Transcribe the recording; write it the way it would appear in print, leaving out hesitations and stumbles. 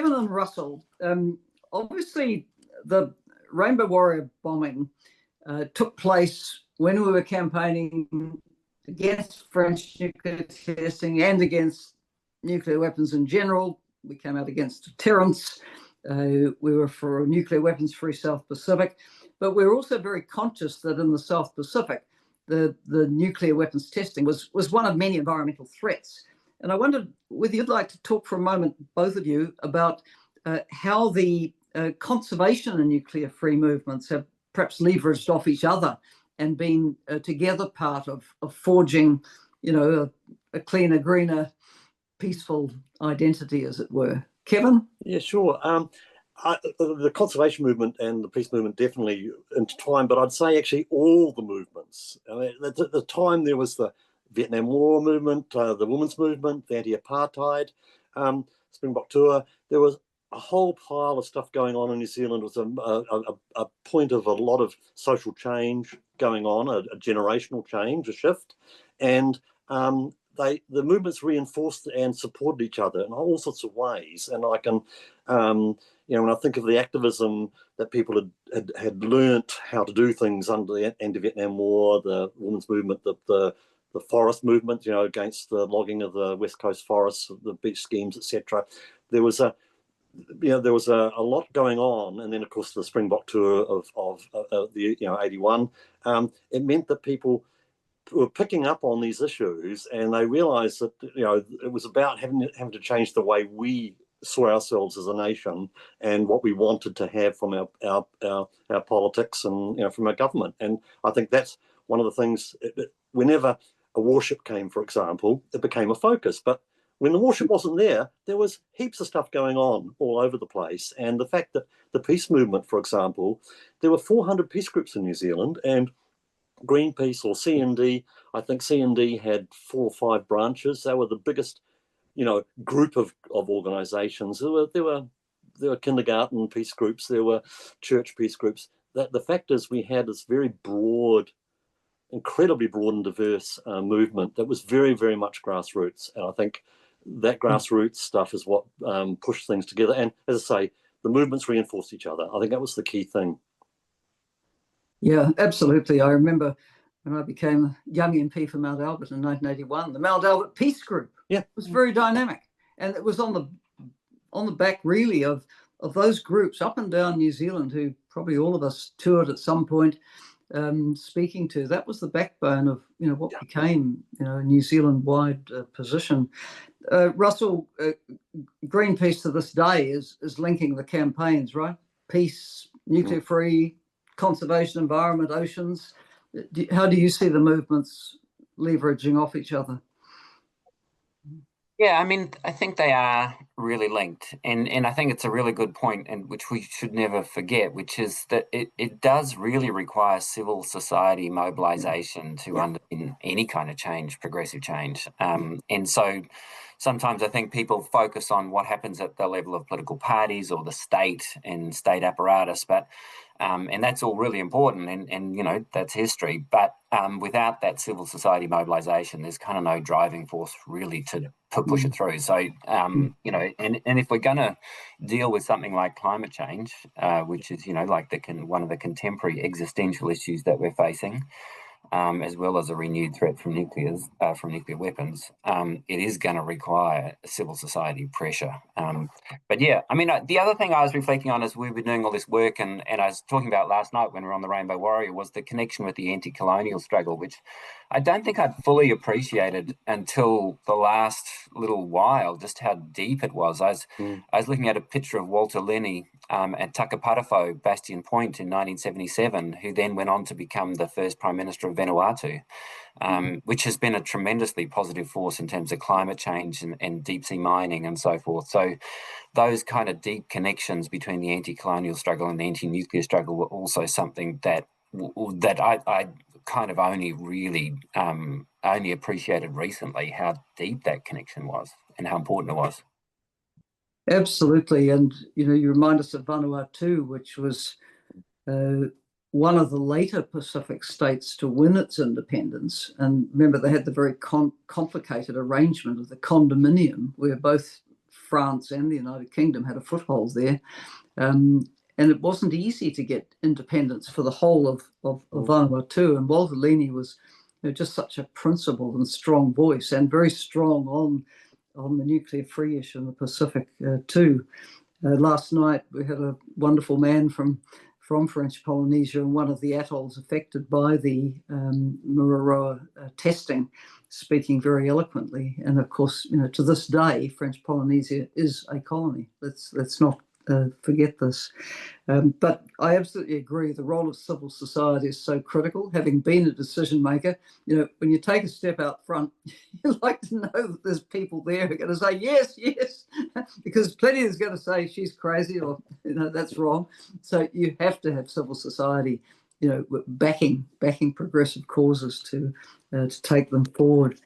Helen and Russell, obviously the Rainbow Warrior bombing took place when we were campaigning against French nuclear testing and against nuclear weapons in general. We came out against deterrence. We were for a nuclear weapons-free South Pacific, but we're also very conscious that in the South Pacific, the nuclear weapons testing was one of many environmental threats. And I wondered whether you'd like to talk for a moment, both of you, about how the conservation and nuclear-free movements have perhaps leveraged off each other and been together part of forging, a cleaner, greener, peaceful identity, as it were. Kevin? Yeah, sure. The conservation movement and the peace movement definitely intertwined, but I'd say actually all the movements. I mean, at the time there was the Vietnam War movement, the women's movement, the anti-apartheid, Springbok Tour. There was a whole pile of stuff going on in New Zealand. It was a point of a lot of social change going on, a generational change, a shift, and the movements reinforced and supported each other in all sorts of ways. And I can, when I think of the activism that people had learnt how to do things under the anti-Vietnam War, the women's movement, the forest movement, against the logging of the West Coast forests, the beach schemes, etc. There was a lot going on, and then of course the Springbok Tour of the 81. It meant that people were picking up on these issues, and they realised that it was about having to change the way we saw ourselves as a nation and what we wanted to have from our politics and from our government. And I think that's one of the things. Whenever a warship came, for example, it became a focus. But when the warship wasn't there, there was heaps of stuff going on all over the place. And the fact that the peace movement, for example, there were 400 peace groups in New Zealand, and Greenpeace or CND, I think CND had 4 or 5 branches. They were the biggest, group of organisations. There were kindergarten peace groups. There were church peace groups. The fact is, we had this very broad, incredibly broad and diverse movement that was very, very much grassroots. And I think that grassroots stuff is what pushed things together. And as I say, the movements reinforced each other. I think that was the key thing. Yeah, absolutely. I remember when I became a young MP for Mount Albert in 1981, the Mount Albert Peace Group was very dynamic. And it was on the back, really, of those groups up and down New Zealand who probably all of us toured at some point speaking to. That was the backbone of, what became, a New Zealand-wide position. Russell, Greenpeace to this day is linking the campaigns, right? Peace, nuclear-free, conservation, environment, oceans. How do you see the movements leveraging off each other? Yeah, I mean, I think they are really linked. And I think it's a really good point, and which we should never forget, which is that it does really require civil society mobilization to underpin any kind of change, progressive change. And so sometimes I think people focus on what happens at the level of political parties or the state and state apparatus, but and that's all really important, and that's history. But without that civil society mobilisation, there's kind of no driving force really to push it through. So and if we're going to deal with something like climate change, which is like one of the contemporary existential issues that we're facing, as well as a renewed threat from nuclear weapons, it is going to require civil society pressure. But yeah, I mean, the other thing I was reflecting on as we were doing all this work, and I was talking about last night when we were on the Rainbow Warrior, was the connection with the anti-colonial struggle, which I don't think I'd fully appreciated until the last little while, just how deep it was. I was looking at a picture of Walter Lennie at Takaparawhau, Bastion Point in 1977, who then went on to become the first Prime Minister of Vanuatu, which has been a tremendously positive force in terms of climate change and deep sea mining and so forth. So those kind of deep connections between the anti-colonial struggle and the anti-nuclear struggle were also something that I kind of only appreciated recently, how deep that connection was and how important it was. Absolutely. And, you remind us of Vanuatu, which was one of the later Pacific states to win its independence. And remember, they had the very complicated arrangement of the condominium, where both France and the United Kingdom had a foothold there. And it wasn't easy to get independence for the whole of Vanuatu. And Walter Lini was just such a principled and strong voice, and very strong on the nuclear free issue in the Pacific too. Last night we had a wonderful man from French Polynesia in one of the atolls affected by the Mururoa testing, speaking very eloquently. And of course, to this day, French Polynesia is a colony. Let's not forget this. But I absolutely agree. The role of civil society is so critical. Having been a decision maker, when you take a step out front, you like to know that there's people there who are going to say yes, yes, because plenty is going to say she's crazy or that's wrong. So you have to have civil society, backing progressive causes to take them forward.